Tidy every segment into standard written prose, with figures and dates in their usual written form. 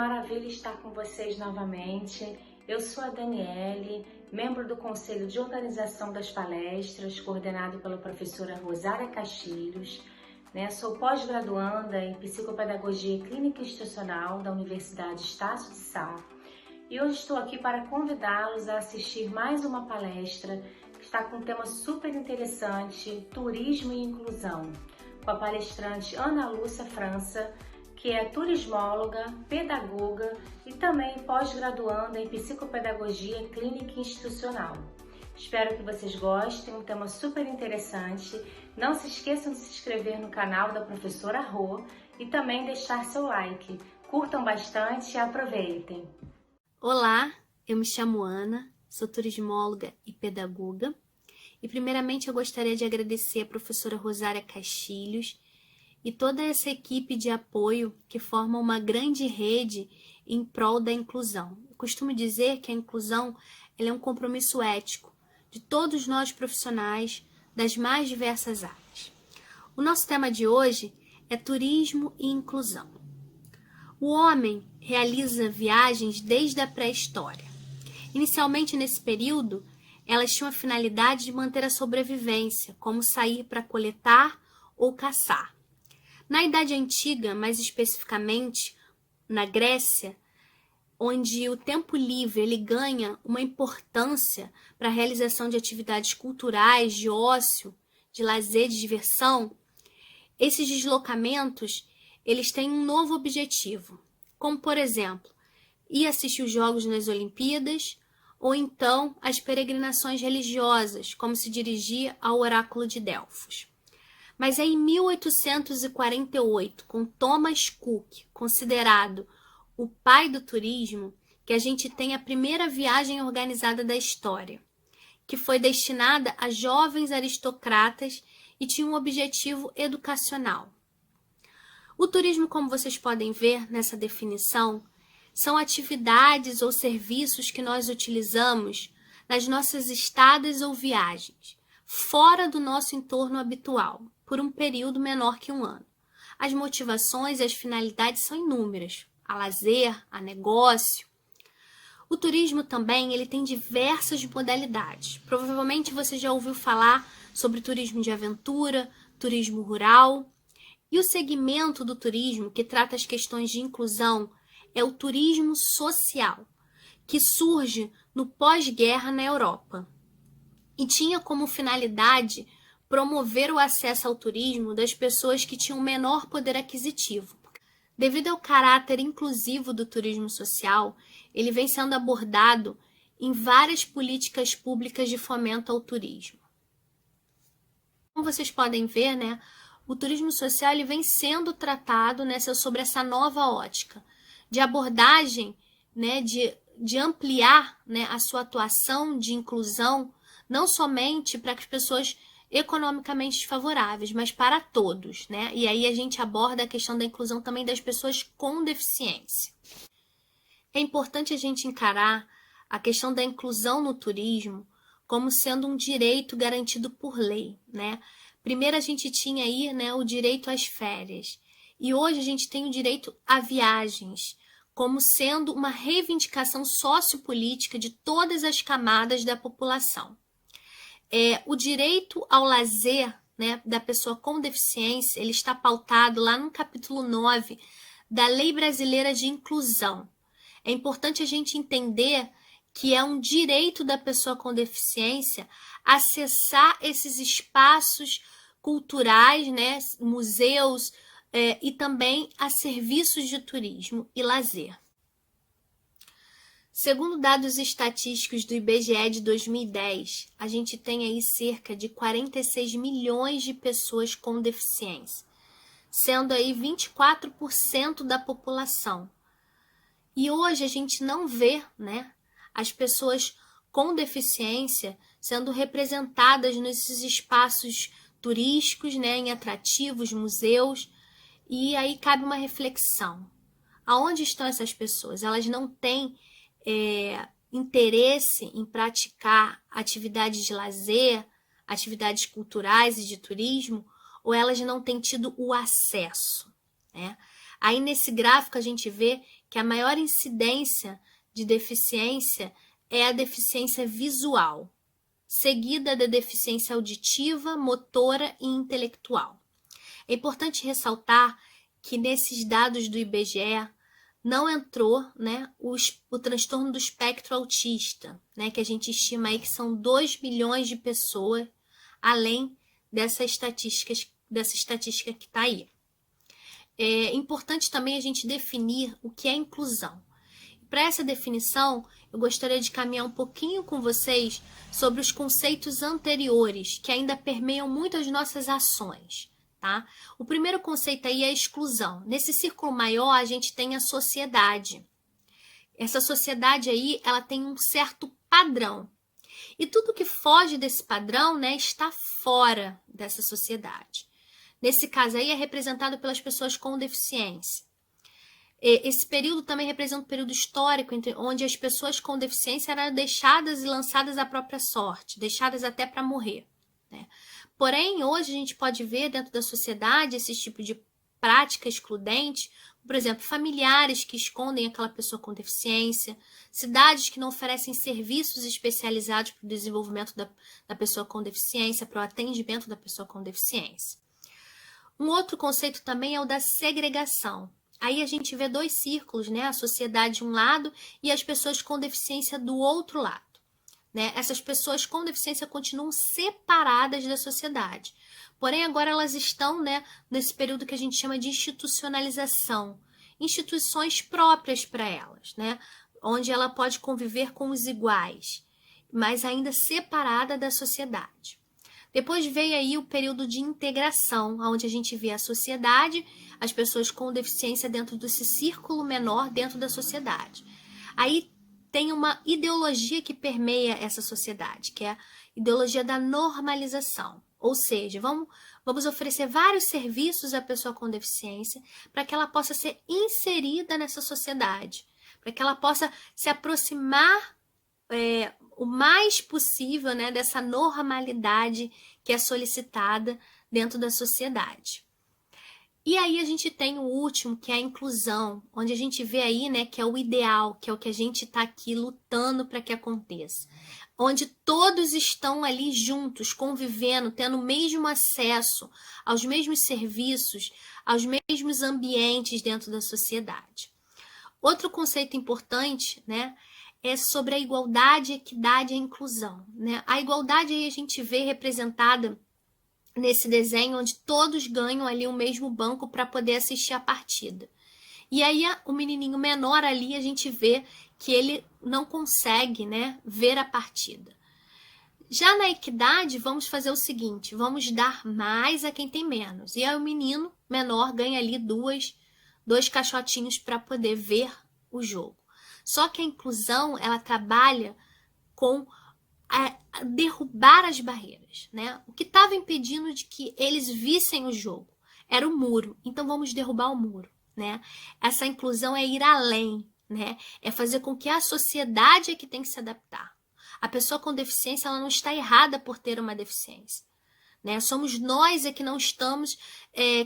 maravilha estar com vocês novamente. Eu sou a Daniele, membro do Conselho de Organização das Palestras, coordenado pela professora Rosária Castilhos. Sou pós-graduanda em Psicopedagogia Clínica Institucional da Universidade Estácio de Sá. E hoje estou aqui para convidá-los a assistir mais uma palestra que está com um tema super interessante, Turismo e Inclusão, com a palestrante Ana Lúcia França, que é turismóloga, pedagoga e também pós-graduanda em Psicopedagogia Clínica Institucional. Espero que vocês gostem, um tema super interessante. Não se esqueçam de se inscrever no canal da professora Rô e também deixar seu like. Curtam bastante e aproveitem! Olá, eu me chamo Ana, sou turismóloga e pedagoga. E primeiramente eu gostaria de agradecer a professora Rosária Castilhos e toda essa equipe de apoio que forma uma grande rede em prol da inclusão. Eu costumo dizer que a inclusão ela é um compromisso ético de todos nós profissionais das mais diversas áreas. O nosso tema de hoje é turismo e inclusão. O homem realiza viagens desde a pré-história. Inicialmente nesse período, elas tinham a finalidade de manter a sobrevivência, como sair para coletar ou caçar. Na Idade Antiga, mais especificamente na Grécia, onde o tempo livre ele ganha uma importância para a realização de atividades culturais, de ócio, de lazer, de diversão, esses deslocamentos eles têm um novo objetivo, como, por exemplo, ir assistir os Jogos nas Olimpíadas ou então as peregrinações religiosas, como se dirigir ao Oráculo de Delfos. Mas é em 1848, com Thomas Cook, considerado o pai do turismo, que a gente tem a primeira viagem organizada da história, que foi destinada a jovens aristocratas e tinha um objetivo educacional. O turismo, como vocês podem ver nessa definição, são atividades ou serviços que nós utilizamos nas nossas estadas ou viagens, fora do nosso entorno habitual, por um período menor que um ano. As motivações e as finalidades são inúmeras, a lazer, a negócio. O turismo também ele tem diversas modalidades. Provavelmente você já ouviu falar sobre turismo de aventura, turismo rural. E o segmento do turismo que trata as questões de inclusão é o turismo social, que surge no pós-guerra na Europa. E tinha como finalidade promover o acesso ao turismo das pessoas que tinham menor poder aquisitivo. Devido ao caráter inclusivo do turismo social, ele vem sendo abordado em várias políticas públicas de fomento ao turismo. Como vocês podem ver, o turismo social ele vem sendo tratado sobre essa nova ótica de abordagem, de ampliar a sua atuação de inclusão, não somente para as pessoas economicamente desfavoráveis, mas para todos. E aí a gente aborda a questão da inclusão também das pessoas com deficiência. É importante a gente encarar a questão da inclusão no turismo como sendo um direito garantido por lei, Primeiro a gente tinha aí, o direito às férias. E hoje a gente tem o direito a viagens, como sendo uma reivindicação sociopolítica de todas as camadas da população. O direito ao lazer, da pessoa com deficiência, ele está pautado lá no capítulo 9 da Lei Brasileira de Inclusão. É importante a gente entender que é um direito da pessoa com deficiência acessar esses espaços culturais, museus e também a serviços de turismo e lazer. Segundo dados estatísticos do IBGE de 2010, a gente tem aí cerca de 46 milhões de pessoas com deficiência, sendo aí 24% da população. E hoje a gente não vê, as pessoas com deficiência sendo representadas nesses espaços turísticos, em atrativos, museus. E aí cabe uma reflexão. Aonde estão essas pessoas? Elas não têm interesse em praticar atividades de lazer, atividades culturais e de turismo, ou elas não têm tido o acesso, Aí nesse gráfico a gente vê que a maior incidência de deficiência é a deficiência visual, seguida da deficiência auditiva, motora e intelectual. É importante ressaltar que nesses dados do IBGE não entrou, né, o transtorno do espectro autista, né, que a gente estima aí que são 2 milhões de pessoas, além dessa estatística que está aí. É importante também a gente definir o que é inclusão. Para essa definição, eu gostaria de caminhar um pouquinho com vocês sobre os conceitos anteriores, que ainda permeiam muito as nossas ações. Tá? O primeiro conceito aí é a exclusão. Nesse círculo maior, a gente tem a sociedade. Essa sociedade aí, ela tem um certo padrão. E tudo que foge desse padrão, né, está fora dessa sociedade. Nesse caso aí, é representado pelas pessoas com deficiência. Esse período também representa um período histórico onde as pessoas com deficiência eram deixadas e lançadas à própria sorte, deixadas até para morrer, né? Porém, hoje a gente pode ver dentro da sociedade esse tipo de prática excludente, por exemplo, familiares que escondem aquela pessoa com deficiência, cidades que não oferecem serviços especializados para o desenvolvimento da pessoa com deficiência, para o atendimento da pessoa com deficiência. Um outro conceito também é o da segregação. Aí a gente vê 2 círculos, né? A sociedade de um lado e as pessoas com deficiência do outro lado. Né? Essas pessoas com deficiência continuam separadas da sociedade. Porém, agora elas estão, né, nesse período que a gente chama de institucionalização. Instituições próprias para elas, né? Onde ela pode conviver com os iguais, mas ainda separada da sociedade. Depois veio aí o período de integração, onde a gente vê a sociedade, as pessoas com deficiência dentro desse círculo menor dentro da sociedade. Aí tem uma ideologia que permeia essa sociedade, que é a ideologia da normalização. Ou seja, vamos oferecer vários serviços à pessoa com deficiência para que ela possa ser inserida nessa sociedade, para que ela possa se aproximar o mais possível, né, dessa normalidade que é solicitada dentro da sociedade. E aí a gente tem o último, que é a inclusão, onde a gente vê aí, né, que é o ideal, que é o que a gente está aqui lutando para que aconteça. Onde todos estão ali juntos, convivendo, tendo o mesmo acesso aos mesmos serviços, aos mesmos ambientes dentro da sociedade. Outro conceito importante, né, é sobre a igualdade, equidade e a inclusão, né? A igualdade aí a gente vê representada nesse desenho onde todos ganham ali o mesmo banco para poder assistir a partida. E aí o menininho menor ali a gente vê que ele não consegue, né, ver a partida. Já na equidade, vamos fazer o seguinte, vamos dar mais a quem tem menos. E aí o menino menor ganha ali dois caixotinhos para poder ver o jogo. Só que a inclusão, ela trabalha com derrubar as barreiras, né? O que estava impedindo de que eles vissem o jogo era o muro. Então vamos derrubar o muro, né? Essa inclusão é ir além, né? É fazer com que a sociedade é que tem que se adaptar. A pessoa com deficiência, ela não está errada por ter uma deficiência, né? Somos nós que não estamos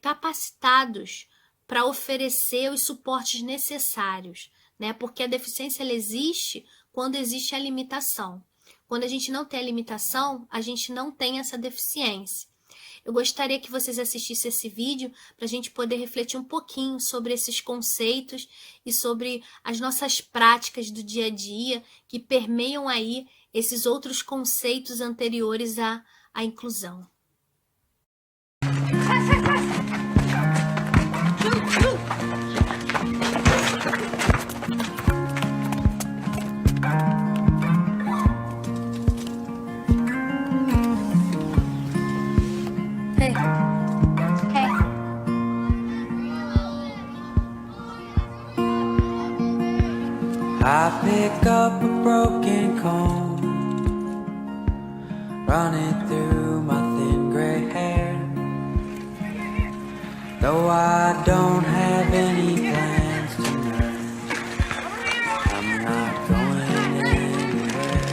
capacitados para oferecer os suportes necessários, né? Porque a deficiência ela existe quando existe a limitação. Quando a gente não tem a limitação, a gente não tem essa deficiência. Eu gostaria que vocês assistissem esse vídeo para a gente poder refletir um pouquinho sobre esses conceitos e sobre as nossas práticas do dia a dia que permeiam aí esses outros conceitos anteriores à inclusão. I pick up a broken comb, run it through my thin gray hair. Though I don't have any plans tonight, I'm not going anywhere.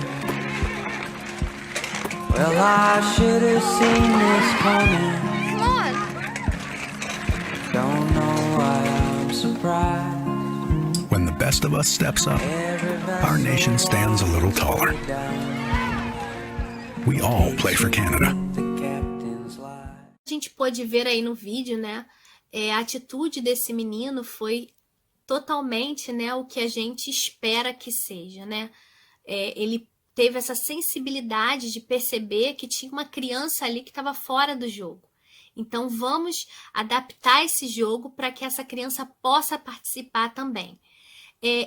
Well, I should have seen this coming. Don't know why I'm surprised. When the best of us steps up, our nation stands a little taller. We all play for Canada. A gente pôde ver aí no vídeo, né? A atitude desse menino foi totalmente, né, o que a gente espera que seja, né? Ele teve essa sensibilidade de perceber que tinha uma criança ali que estava fora do jogo. Então vamos adaptar esse jogo para que essa criança possa participar também.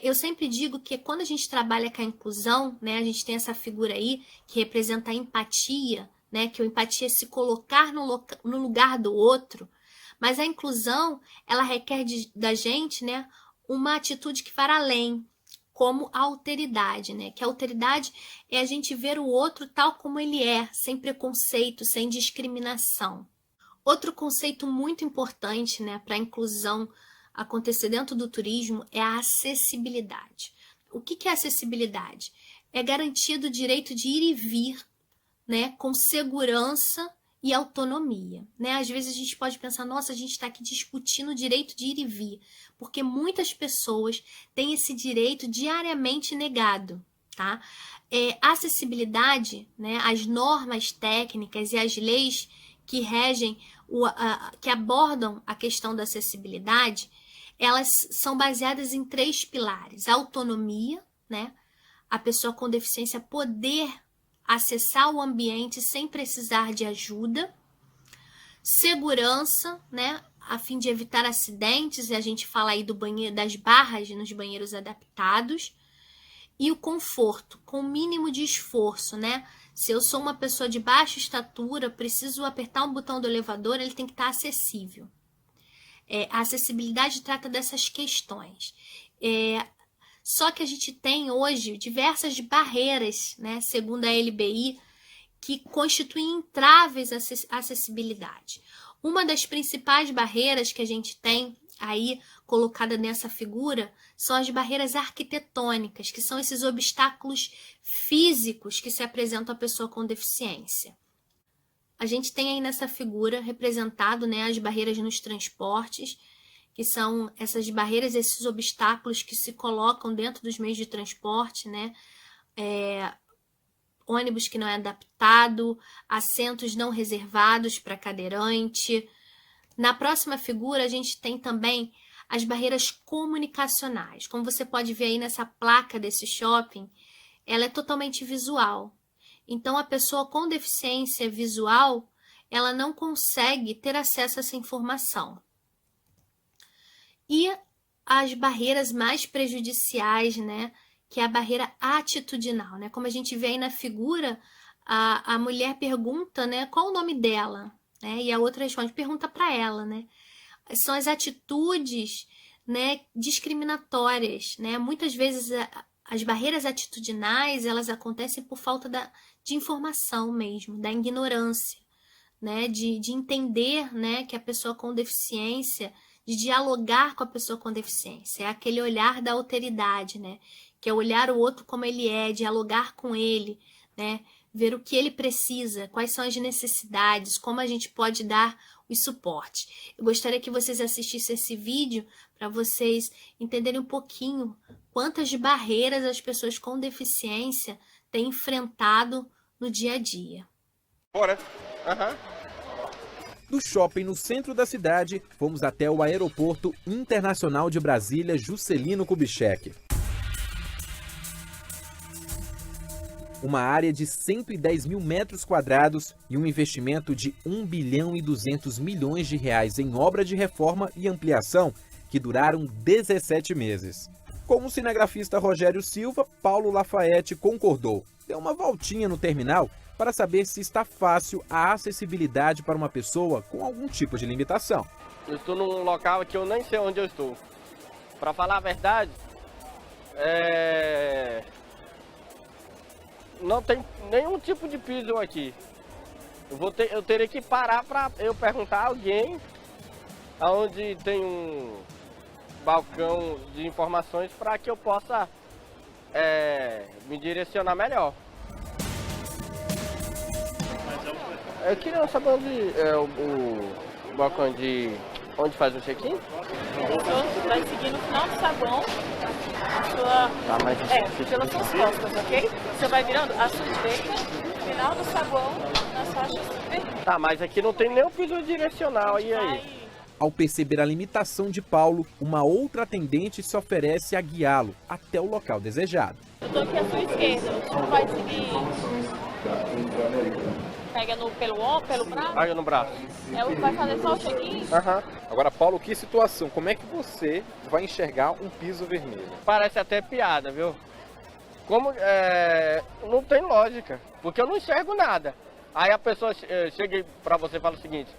Eu sempre digo que quando a gente trabalha com a inclusão, né, a gente tem essa figura aí que representa a empatia, né, que a empatia é se colocar no lugar do outro, mas a inclusão, ela requer da gente, né, uma atitude que vai além, como a alteridade, né, que a alteridade é a gente ver o outro tal como ele é, sem preconceito, sem discriminação. Outro conceito muito importante, né, para a inclusão acontecer dentro do turismo é a acessibilidade. O que é acessibilidade? É garantido o direito de ir e vir, né, com segurança e autonomia, né? Às vezes a gente pode pensar, nossa, a gente está aqui discutindo o direito de ir e vir, porque muitas pessoas têm esse direito diariamente negado, tá? A acessibilidade, né, as normas técnicas e as leis que regem, que abordam a questão da acessibilidade, elas são baseadas em 3 pilares. A autonomia, né? A pessoa com deficiência poder acessar o ambiente sem precisar de ajuda. Segurança, né? A fim de evitar acidentes, e a gente fala aí das barras nos banheiros adaptados. E o conforto, com o mínimo de esforço, né? Se eu sou uma pessoa de baixa estatura, preciso apertar um botão do elevador, ele tem que estar acessível. A acessibilidade trata dessas questões. Só que a gente tem hoje diversas barreiras, né, segundo a LBI, que constituem entraves à acessibilidade. Uma das principais barreiras que a gente tem aí colocada nessa figura são as barreiras arquitetônicas, que são esses obstáculos físicos que se apresentam à pessoa com deficiência. A gente tem aí nessa figura representado, né, as barreiras nos transportes, que são essas barreiras, esses obstáculos que se colocam dentro dos meios de transporte, né? Ônibus que não é adaptado, assentos não reservados para cadeirante. Na próxima figura, a gente tem também as barreiras comunicacionais. Como você pode ver aí nessa placa desse shopping, ela é totalmente visual. Então, a pessoa com deficiência visual, ela não consegue ter acesso a essa informação. E as barreiras mais prejudiciais, né, que é a barreira atitudinal, né? Como a gente vê aí na figura, a mulher pergunta, né, qual o nome dela, né? E a outra responde, pergunta para ela, né? São as atitudes, né, discriminatórias, né? Muitas vezes as barreiras atitudinais, elas acontecem por falta de informação mesmo, da ignorância, né? De entender, né, que a pessoa com deficiência, de dialogar com a pessoa com deficiência. É aquele olhar da alteridade, né? Que é olhar o outro como ele é, dialogar com ele, né? Ver o que ele precisa, quais são as necessidades, como a gente pode dar o suporte. Eu gostaria que vocês assistissem esse vídeo para vocês entenderem um pouquinho quantas barreiras as pessoas com deficiência têm enfrentado no dia a dia. Bora. Do shopping no centro da cidade, fomos até o Aeroporto Internacional de Brasília Juscelino Kubitschek. Uma área de 110 mil metros quadrados e um investimento de 1 bilhão e 200 milhões de reais em obra de reforma e ampliação que duraram 17 meses. Com o cinegrafista Rogério Silva, Paulo Lafayette concordou. Deu uma voltinha no terminal para saber se está fácil a acessibilidade para uma pessoa com algum tipo de limitação. Eu estou num local que eu nem sei onde eu estou. Para falar a verdade, não tem nenhum tipo de piso aqui. Eu teria que parar para eu perguntar a alguém aonde tem um balcão de informações para que eu possa me direcionar melhor. Eu queria saber onde é o balcão de onde faz o check-in. Vai seguir no final do saguão. Pelas suas costas, ok? Você vai virando à sua direita, final do saguão, nas faixas vermelhas. Tá, mas aqui não tem nenhum piso direcional, e aí? Ao perceber a limitação de Paulo, uma outra atendente se oferece a guiá-lo até o local desejado. Eu tô aqui à sua esquerda, você vai seguir. Pega pelo braço? Pega no braço. É o que vai fazer só o check-in? Aham. Agora, Paulo, que situação? Como é que você vai enxergar um piso vermelho? Parece até piada, viu? Como não tem lógica, porque eu não enxergo nada. Aí a pessoa chega pra você e fala o seguinte: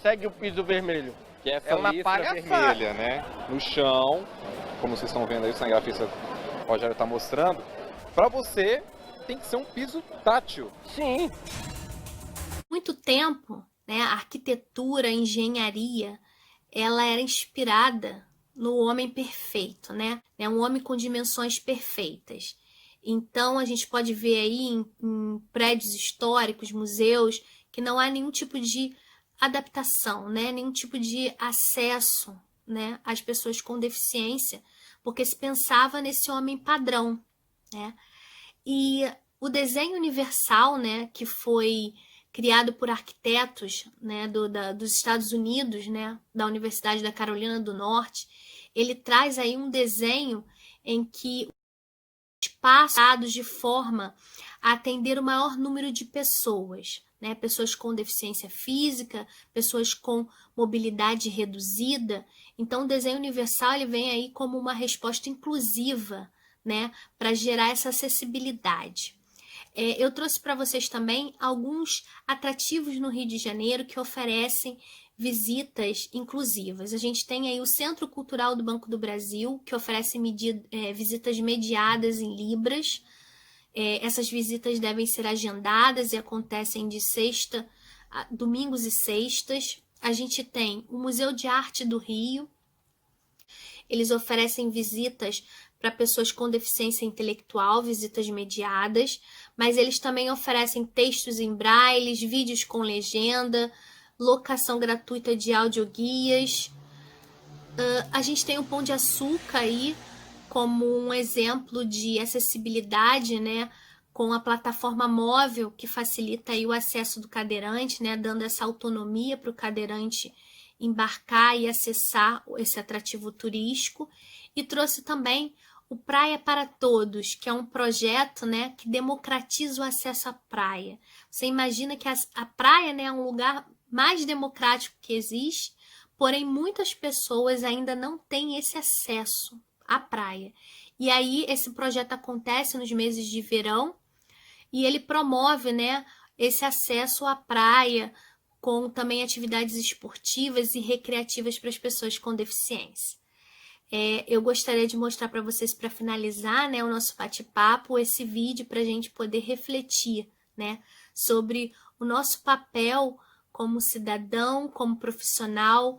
segue o piso vermelho. Que é É uma listra palhaçada. vermelha, né? No chão, como vocês estão vendo aí, o cinegrafista Rogério está mostrando. Para você, tem que ser um piso tátil. Sim. Muito tempo, né, a arquitetura, a engenharia, ela era inspirada no homem perfeito, né? Um homem com dimensões perfeitas. Então, a gente pode ver aí em prédios históricos, museus, que não há nenhum tipo de adaptação, né? Nenhum tipo de acesso, né, às pessoas com deficiência, porque se pensava nesse homem padrão, né? E o desenho universal, né, que foi criado por arquitetos, né, dos Estados Unidos, né, da Universidade da Carolina do Norte, ele traz aí um desenho em que espaços de forma a atender o maior número de pessoas, né, pessoas com deficiência física, pessoas com mobilidade reduzida. Então, o desenho universal ele vem aí como uma resposta inclusiva, né, para gerar essa acessibilidade. Eu trouxe para vocês também alguns atrativos no Rio de Janeiro que oferecem visitas inclusivas. A gente tem aí o Centro Cultural do Banco do Brasil, que oferece visitas mediadas em libras. Essas visitas devem ser agendadas e acontecem de domingos e sextas. A gente tem o Museu de Arte do Rio. Eles oferecem visitas para pessoas com deficiência intelectual, visitas mediadas, mas eles também oferecem textos em braille, vídeos com legenda, locação gratuita de audioguias. A gente tem o Pão de Açúcar aí como um exemplo de acessibilidade, né, com a plataforma móvel que facilita aí o acesso do cadeirante, né, dando essa autonomia para o cadeirante embarcar e acessar esse atrativo turístico. E trouxe também o Praia para Todos, que é um projeto, né, que democratiza o acesso à praia. Você imagina que a praia, né, é um lugar mais democrático que existe, porém muitas pessoas ainda não têm esse acesso à praia. E aí esse projeto acontece nos meses de verão e ele promove, né, esse acesso à praia com também atividades esportivas e recreativas para as pessoas com deficiência. Eu gostaria de mostrar para vocês, para finalizar, né, o nosso bate-papo, esse vídeo para a gente poder refletir, né, sobre o nosso papel como cidadão, como profissional,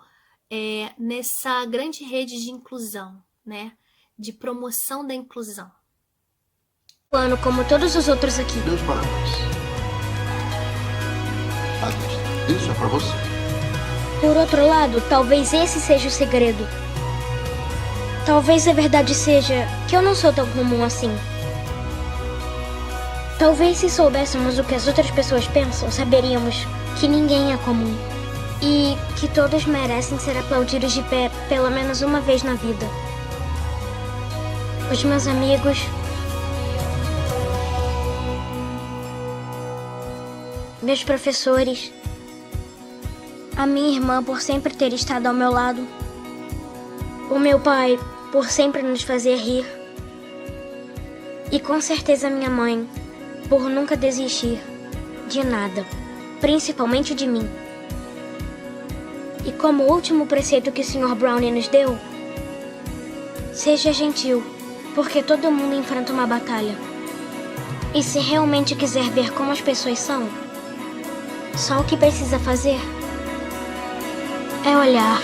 nessa grande rede de inclusão, né, de promoção da inclusão. Plano como todos os outros aqui. Meus parabéns. Isso é para você. Por outro lado, talvez esse seja o segredo. Talvez a verdade seja que eu não sou tão comum assim. Talvez se soubéssemos o que as outras pessoas pensam, saberíamos que ninguém é comum. E que todos merecem ser aplaudidos de pé pelo menos uma vez na vida. Os meus amigos, meus professores, a minha irmã por sempre ter estado ao meu lado, o meu pai por sempre nos fazer rir e com certeza minha mãe por nunca desistir de nada, principalmente de mim. E como último preceito que o Sr. Brownie nos deu, seja gentil, porque todo mundo enfrenta uma batalha. E se realmente quiser ver como as pessoas são, só o que precisa fazer é olhar.